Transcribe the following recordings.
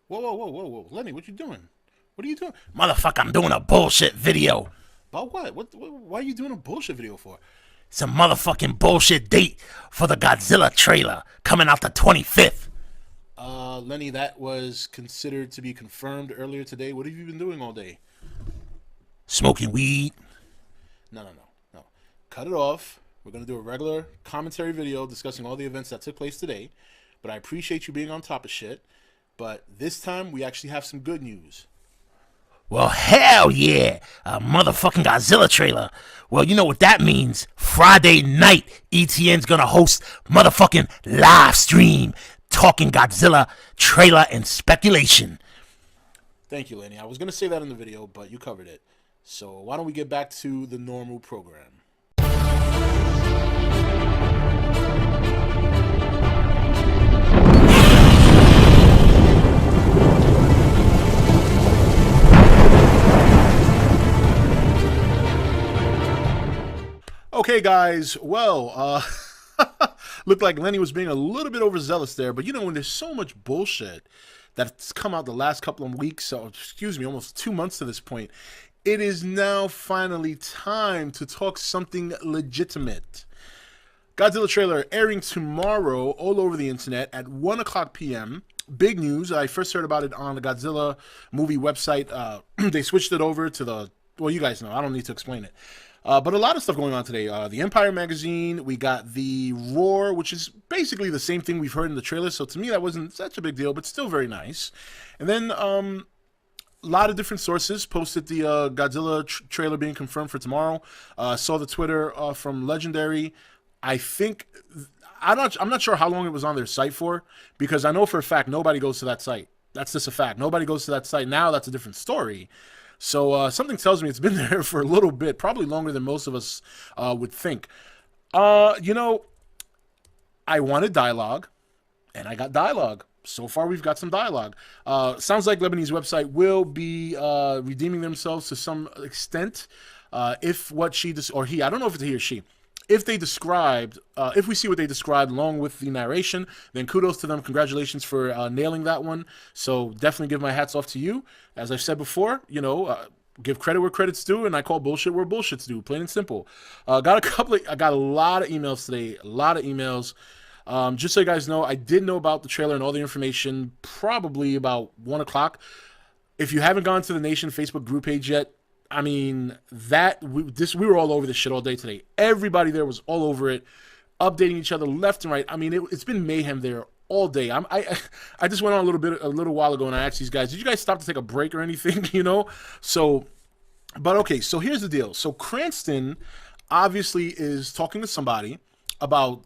Whoa. Lenny, what you doing? What are you doing? Motherfucker, I'm doing a bullshit video. About what? Why are you doing a bullshit video for? It's a motherfucking bullshit date for the Godzilla trailer coming out the 25th. Lenny, that was considered to be confirmed earlier today. What have you been doing all day? Smoking weed. No. Cut it off. We're going to do a regular commentary video discussing all the events that took place today. But I appreciate you being on top of shit. But this time, we actually have some good news. Well, hell yeah! A motherfucking Godzilla trailer. Well, you know what that means. Friday night, ETN's gonna host motherfucking live stream talking Godzilla trailer and speculation. Thank you, Lenny. I was gonna say that in the video, but you covered it. So why don't we get back to the normal program? Okay, guys, well, looked like Lenny was being a little bit overzealous there, but you know, when there's so much bullshit that's come out the last couple of weeks, so excuse me, almost 2 months to this point, it is now finally time to talk something legitimate. Godzilla trailer airing tomorrow all over the internet at 1 o'clock p.m. Big news. I first heard about it on the Godzilla movie website. They switched it over to the, well, you guys know, I don't need to explain it. But a lot of stuff going on today. The Empire magazine, we got the Roar, which is basically the same thing we've heard in the trailer. So to me, that wasn't such a big deal, but still very nice. And then a lot of different sources posted the Godzilla trailer being confirmed for tomorrow. Saw the Twitter from Legendary. I'm not sure how long it was on their site for, because I know for a fact nobody goes to that site. That's just a fact. Nobody goes to that site. Now that's a different story. So something tells me it's been there for a little bit, probably longer than most of us would think. You know, I wanted dialogue, and I got dialogue. So far, we've got some dialogue. Sounds like Lebanese website will be redeeming themselves to some extent. If what she, or he, I don't know if it's he or she, if they described, if we see what they described along with the narration, then kudos to them. Congratulations for nailing that one. So definitely give my hats off to you. As I've said before, you know, give credit where credit's due, and I call bullshit where bullshit's due. Plain and simple. I got a lot of emails today. A lot of emails. Just so you guys know, I did know about the trailer and all the information probably about 1 o'clock. If you haven't gone to the Nation Facebook group page yet, I mean, we were all over this shit all day today. Everybody there was all over it, updating each other left and right. I mean, it's been mayhem there all day. I just went on a little while ago, and I asked these guys, did you guys stop to take a break or anything? You know, so, but okay. So here's the deal. So Cranston obviously is talking to somebody about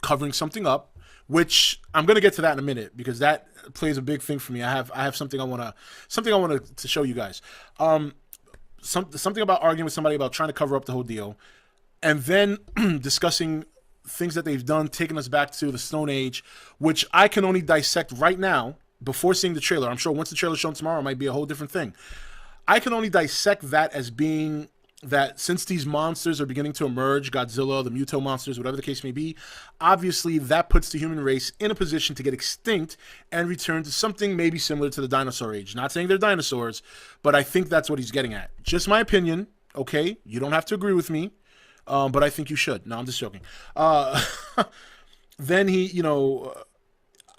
covering something up, which I'm gonna get to that in a minute, because that plays a big thing for me. I have something I wanna to show you guys. Something about arguing with somebody about trying to cover up the whole deal, and then discussing things that they've done, taking us back to the Stone Age, which I can only dissect right now before seeing the trailer. I'm sure once the trailer's shown tomorrow, it might be a whole different thing. I can only dissect that as being that since these monsters are beginning to emerge, Godzilla, the Muto monsters, whatever the case may be, obviously that puts the human race in a position to get extinct and return to something maybe similar to the dinosaur age. Not saying they're dinosaurs, but I think that's what he's getting at. Just my opinion, okay? You don't have to agree with me, but I think you should. No, I'm just joking. Then he, you know,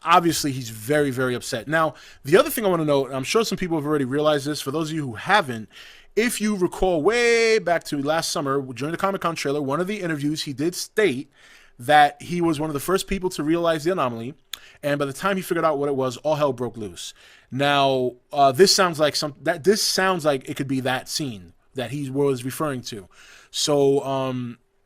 obviously he's very, very upset. Now, the other thing I want to note, and I'm sure some people have already realized this, for those of you who haven't, if you recall way back to last summer, during the Comic-Con trailer, one of the interviews, he did state that he was one of the first people to realize the anomaly, and by the time he figured out what it was, all hell broke loose. Now, this sounds like it could be that scene that he was referring to. So,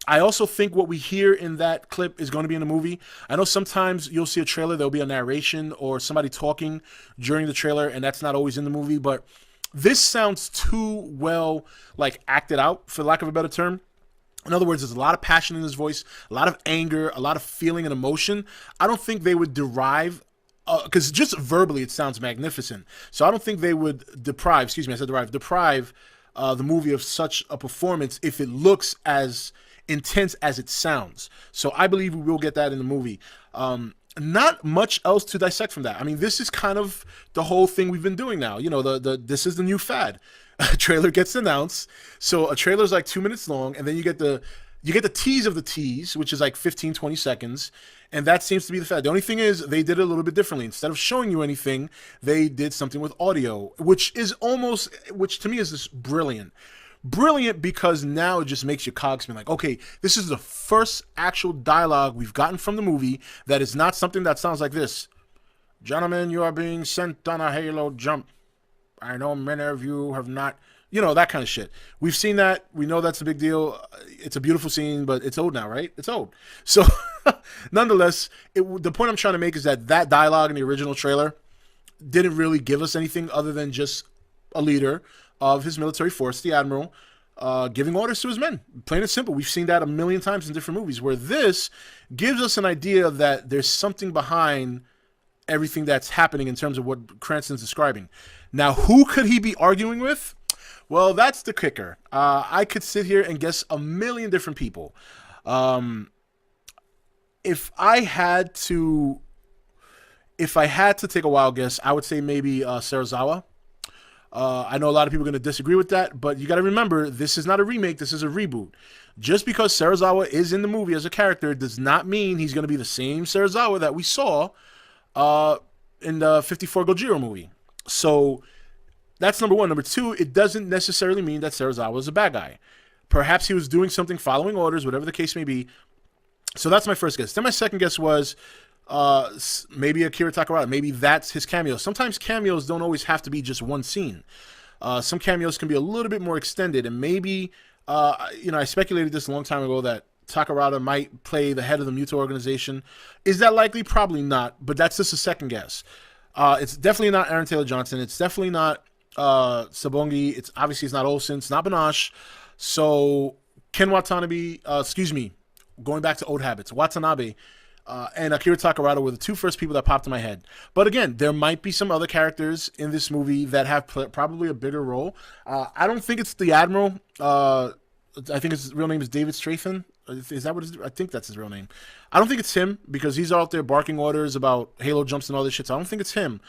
I also think what we hear in that clip is going to be in the movie. I know sometimes you'll see a trailer, there'll be a narration or somebody talking during the trailer, and that's not always in the movie, but this sounds too well, like, acted out, for lack of a better term. In other words, there's a lot of passion in his voice, a lot of anger, a lot of feeling and emotion. I don't think they would derive, because just verbally it sounds magnificent. So I don't think they would deprive the movie of such a performance if it looks as intense as it sounds. So I believe we will get that in the movie. Not much else to dissect from that. I mean, this is kind of the whole thing we've been doing now. You know, this is the new fad. A trailer gets announced. So a trailer is like 2 minutes long, and then you get the tease of the tease, which is like 15, 20 seconds. And that seems to be the fad. The only thing is they did it a little bit differently. Instead of showing you anything, they did something with audio, which to me is just brilliant. Brilliant because now it just makes your cogs spin like, okay, this is the first actual dialogue we've gotten from the movie that is not something that sounds like this. Gentlemen, you are being sent on a Halo jump. I know many of you have not, you know, that kind of shit. We've seen that. We know that's a big deal. It's a beautiful scene, but it's old now, right? It's old. So nonetheless, the point I'm trying to make is that dialogue in the original trailer didn't really give us anything other than just a leader of his military force, the admiral, giving orders to his men. Plain and simple. We've seen that a million times in different movies, where this gives us an idea that there's something behind everything that's happening in terms of what Cranston's describing. Now, who could he be arguing with? Well, that's the kicker. I could sit here and guess a million different people. If I had to take a wild guess, I would say maybe Serizawa. I know a lot of people are going to disagree with that, but you got to remember, this is not a remake. This is a reboot. Just because Serizawa is in the movie as a character does not mean he's going to be the same Serizawa that we saw in the 54 Gojira movie. So that's number one. Number two, it doesn't necessarily mean that Serizawa is a bad guy. Perhaps he was doing something, following orders, whatever the case may be. So that's my first guess. Then my second guess was maybe Akira Takarada. Maybe that's his cameo. Sometimes cameos don't always have to be just one scene. Some cameos can be a little bit more extended, and maybe, I speculated this a long time ago that Takarada might play the head of the Muto organization. Is that likely? Probably not, but that's just a second guess. It's definitely not Aaron Taylor Johnson. It's definitely not Sabongi. It's not Olsen. It's not Banash. So Ken Watanabe, going back to old habits, Watanabe and Akira Takarada were the two first people that popped in my head. But again, there might be some other characters in this movie that have probably a bigger role. I don't think it's the Admiral. I think his real name is David Strathairn. Is that what it is? I think that's his real name. I don't think it's him because he's out there barking orders about Halo jumps and all this shit. So I don't think it's him.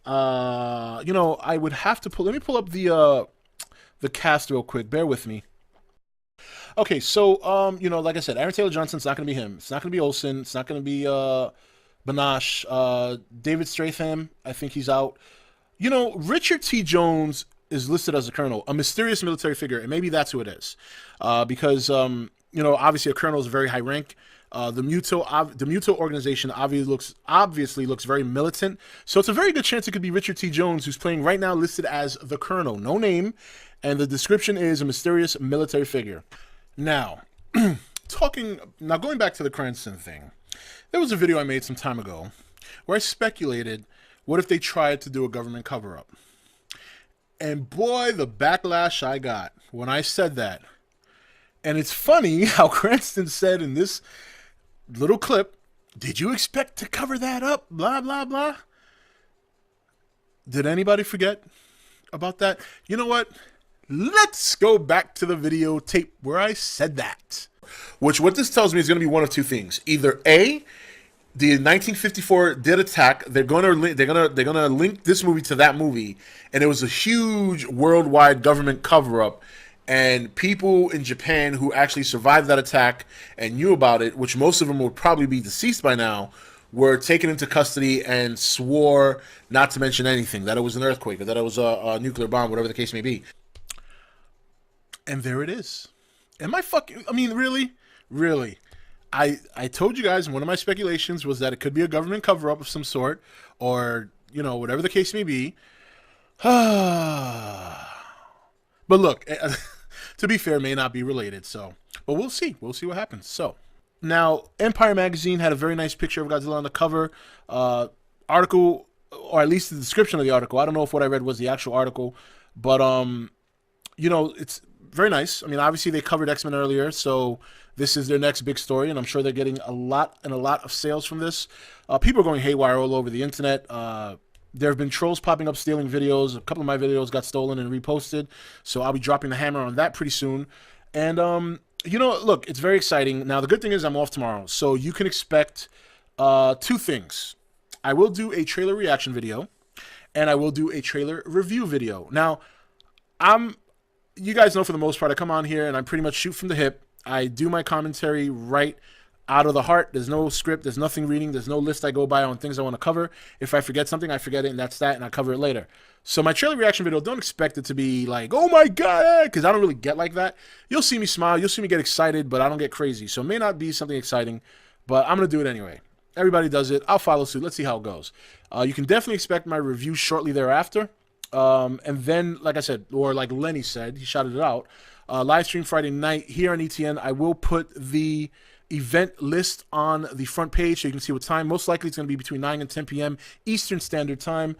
I would have to let me pull up the cast real quick. Bear with me. Okay, so like I said, Aaron Taylor Johnson's not going to be him. It's not going to be Olsen. It's not going to be Banash. David Strathairn, I think he's out. Richard T. Jones is listed as a colonel, a mysterious military figure, and maybe that's who it is, because obviously a colonel is a very high rank. The Muto organization obviously looks very militant, so it's a very good chance it could be Richard T. Jones, who's playing right now, listed as the colonel, no name, and the description is a mysterious military figure. Now, going back to the Cranston thing, there was a video I made some time ago where I speculated, what if they tried to do a government cover-up? And boy, the backlash I got when I said that. And it's funny how Cranston said in this little clip, did you expect to cover that up? Blah, blah, blah. Did anybody forget about that? You know what? Let's go back to the videotape where I said that. What this tells me is going to be one of two things. Either A, the 1954 did attack. They're gonna link this movie to that movie, and it was a huge worldwide government cover-up. And people in Japan who actually survived that attack and knew about it, which most of them would probably be deceased by now, were taken into custody and swore not to mention anything, that it was an earthquake or that it was a nuclear bomb, whatever the case may be. And there it is. Really? Really? I told you guys, one of my speculations was that it could be a government cover-up of some sort, or, whatever the case may be. But look, to be fair, may not be related, but we'll see. We'll see what happens. So, now, Empire Magazine had a very nice picture of Godzilla on the cover. Article, or at least the description of the article. I don't know if what I read was the actual article, but, it's very nice. Obviously they covered X-Men earlier, so this is their next big story, and I'm sure they're getting a lot of sales from this. People are going haywire all over the internet. There have been trolls popping up stealing videos. A couple of my videos got stolen and reposted, so I'll be dropping the hammer on that pretty soon. And You know, look, it's very exciting. Now, the good thing is I'm off tomorrow, so you can expect two things. I will do a trailer reaction video, and I will do a trailer review video. Now, I'm, you guys know for the most part, I come on here and I pretty much shoot from the hip. I do my commentary right out of the heart. There's no script. There's nothing reading. There's no list I go by on things I want to cover. If I forget something, I forget it, and that's that, and I cover it later. So my trailer reaction video, don't expect it to be like, oh my God, because I don't really get like that. You'll see me smile. You'll see me get excited, but I don't get crazy. So it may not be something exciting, but I'm going to do it anyway. Everybody does it. I'll follow suit. Let's see how it goes. You can definitely expect my review shortly thereafter. And then, like I said, or like Lenny said, he shouted it out, live stream Friday night here on ETN. I will put the event list on the front page so you can see what time. Most likely it's going to be between 9 and 10 p.m. Eastern Standard Time.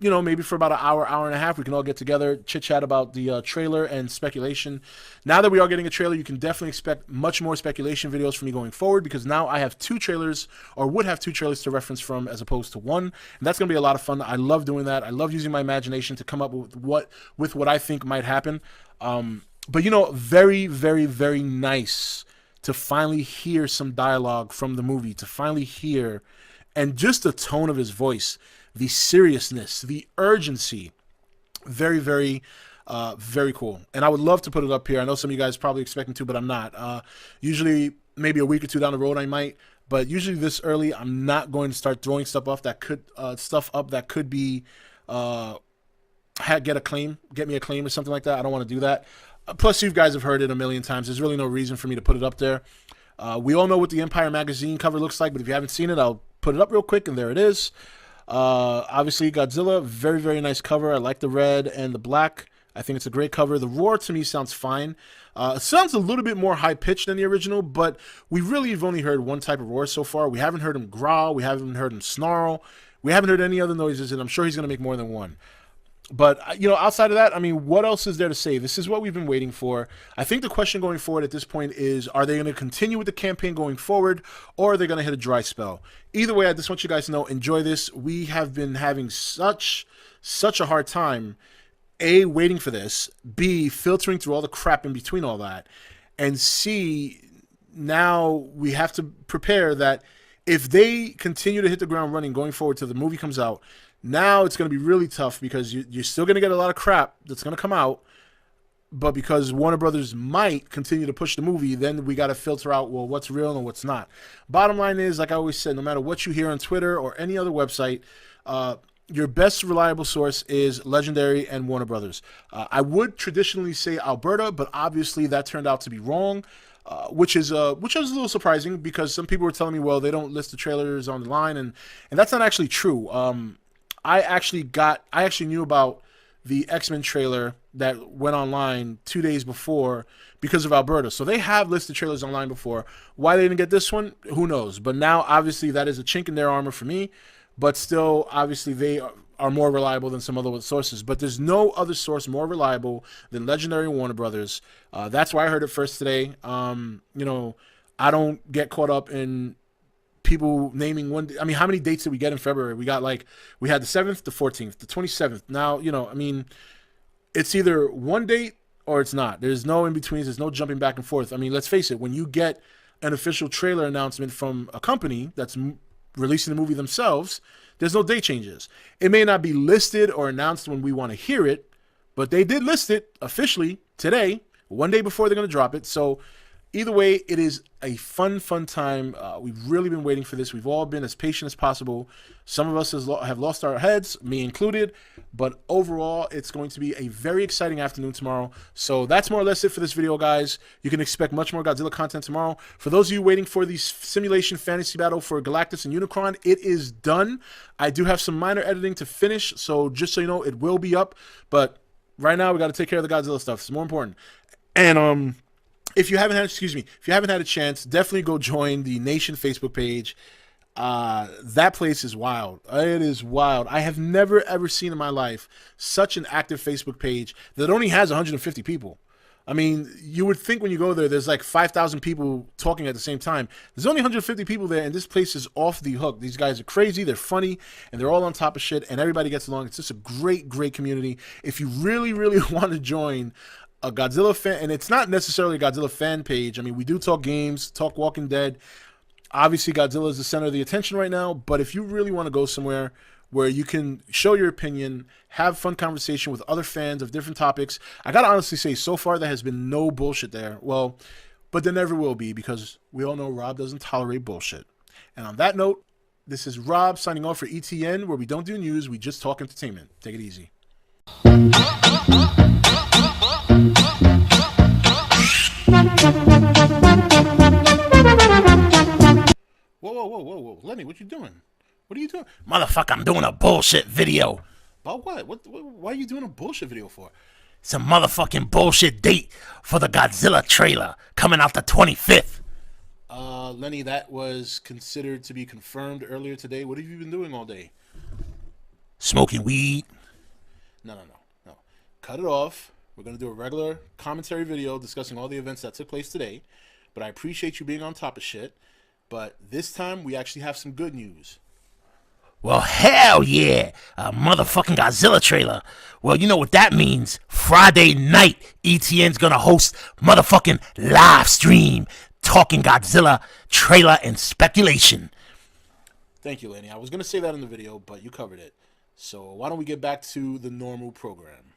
You know, maybe for about an hour, hour and a half, we can all get together, chit-chat about the trailer and speculation. Now that we are getting a trailer, you can definitely expect much more speculation videos from me going forward, because now I have two trailers, or would have two trailers to reference from as opposed to one. And that's going to be a lot of fun. I love doing that. I love using my imagination to come up with what I think might happen. But, you know, very, very, very nice to finally hear some dialogue from the movie, to finally hear, and just the tone of his voice, the seriousness, the urgency. Very, very, very cool. And I would love to put it up here. I know some of you guys probably expect me to, but I'm not. Usually, maybe a week or two down the road, I might. But usually this early, I'm not going to start throwing stuff up that could be get me a claim or something like that. I don't want to do that. Plus, you guys have heard it a million times. There's really no reason for me to put it up there. We all know what the Empire magazine cover looks like, but if you haven't seen it, I'll put it up real quick, and there it is. Obviously, Godzilla, very, very nice cover. I like the red and the black. I think it's a great cover. The roar, to me, sounds fine. It sounds a little bit more high-pitched than the original, but we really have only heard one type of roar so far. We haven't heard him growl. We haven't heard him snarl. We haven't heard any other noises, and I'm sure he's going to make more than one. But, you know, outside of that, I mean, what else is there to say? This is what we've been waiting for. I think the question going forward at this point is, are they going to continue with the campaign going forward, or are they going to hit a dry spell? Either way, I just want you guys to know, enjoy this. We have been having such a hard time, A, waiting for this, B, filtering through all the crap in between all that, and C, now we have to prepare that if they continue to hit the ground running going forward till the movie comes out, now it's going to be really tough, because you're still going to get a lot of crap that's going to come out. But because Warner Brothers might continue to push the movie, then we got to filter out, well, what's real and what's not. Bottom line is, like I always said, no matter what you hear on Twitter or any other website, your best reliable source is Legendary and Warner Brothers. I would traditionally say Alberta, but obviously that turned out to be wrong. Which was a little surprising, because some people were telling me, well, they don't list the trailers on the line, and that's not actually true. I actually knew about the X-Men trailer that went online 2 days before because of Alberta. So they have listed trailers online before. Why they didn't get this one, who knows? But now, obviously, that is a chink in their armor for me. But still, obviously, they are more reliable than some other sources. But there's no other source more reliable than Legendary and Warner Brothers. That's why I heard it first today. You know, I don't get caught up in people naming one. I mean, how many dates did we get in February? We had the 7th, the 14th, the 27th. Now, you know, I mean, it's either one date or it's not. There's no in-betweens. There's no jumping back and forth. I mean, let's face it. When you get an official trailer announcement from a company that's releasing the movie themselves, there's no date changes. It may not be listed or announced when we want to hear it, but they did list it officially today, one day before they're going to drop it. So either way, it is a fun time. We've really been waiting for this. We've all been as patient as possible. Some of us have lost our heads, me included. But overall, it's going to be a very exciting afternoon tomorrow. So that's more or less it for this video, guys. You can expect much more Godzilla content tomorrow. For those of you waiting for the simulation fantasy battle for Galactus and Unicron, it is done. I do have some minor editing to finish, so just so you know, it will be up. But right now, we got to take care of the Godzilla stuff. It's more important. And if you haven't had a chance, definitely go join the Nation Facebook page. That place is wild. It is wild. I have never, ever seen in my life such an active Facebook page that only has 150 people. I mean, you would think when you go there, there's like 5,000 people talking at the same time. There's only 150 people there, and this place is off the hook. These guys are crazy, they're funny, and they're all on top of shit, and everybody gets along. It's just a great, great community. If you really, really want to join, a Godzilla fan, and it's not necessarily a Godzilla fan page. I mean, we do talk games, talk Walking Dead. Obviously, Godzilla is the center of the attention right now, but if you really want to go somewhere where you can show your opinion, have fun conversation with other fans of different topics, I gotta honestly say, so far there has been no bullshit there. Well, but there never will be, because we all know Rob doesn't tolerate bullshit. And on that note, this is Rob signing off for ETN, where we don't do news, we just talk entertainment. Take it easy. Whoa. Lenny, what you doing? What are you doing? Motherfucker, I'm doing a bullshit video. About what? Why are you doing a bullshit video for? It's a motherfucking bullshit date for the Godzilla trailer coming out the 25th. Lenny, that was considered to be confirmed earlier today. What have you been doing all day? Smoking weed. No. Cut it off. We're going to do a regular commentary video discussing all the events that took place today. But I appreciate you being on top of shit. But this time, we actually have some good news. Well, hell yeah. A motherfucking Godzilla trailer. Well, you know what that means. Friday night, ETN's gonna host motherfucking live stream talking Godzilla trailer and speculation. Thank you, Lenny. I was going to say that in the video, but you covered it. So why don't we get back to the normal program?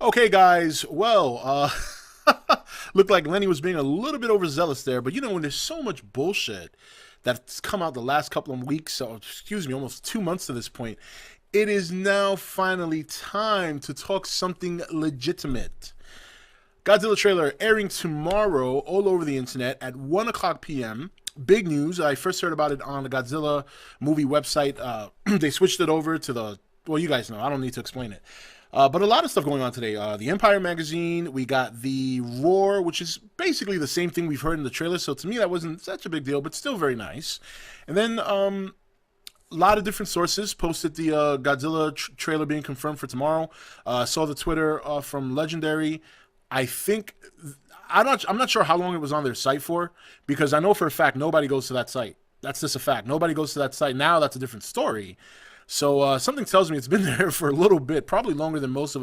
Okay, guys. Well, looked like Lenny was being a little bit overzealous there, but you know, when there's so much bullshit that's come out the last couple of weeks, or excuse me, almost 2 months to this point, it is now finally time to talk something legitimate. Godzilla trailer airing tomorrow all over the internet at 1 o'clock p.m. Big news. I first heard about it on the Godzilla movie website. They switched it over to the, well, you guys know. I don't need to explain it. But a lot of stuff going on today. The Empire magazine, we got the Roar, which is basically the same thing we've heard in the trailer. So to me, that wasn't such a big deal, but still very nice. And then a lot of different sources posted the Godzilla trailer being confirmed for tomorrow. Saw the Twitter from Legendary. I think, I'm not sure how long it was on their site for, because I know for a fact nobody goes to that site. That's just a fact. Nobody goes to that site. Now that's a different story. So something tells me it's been there for a little bit, probably longer than most of us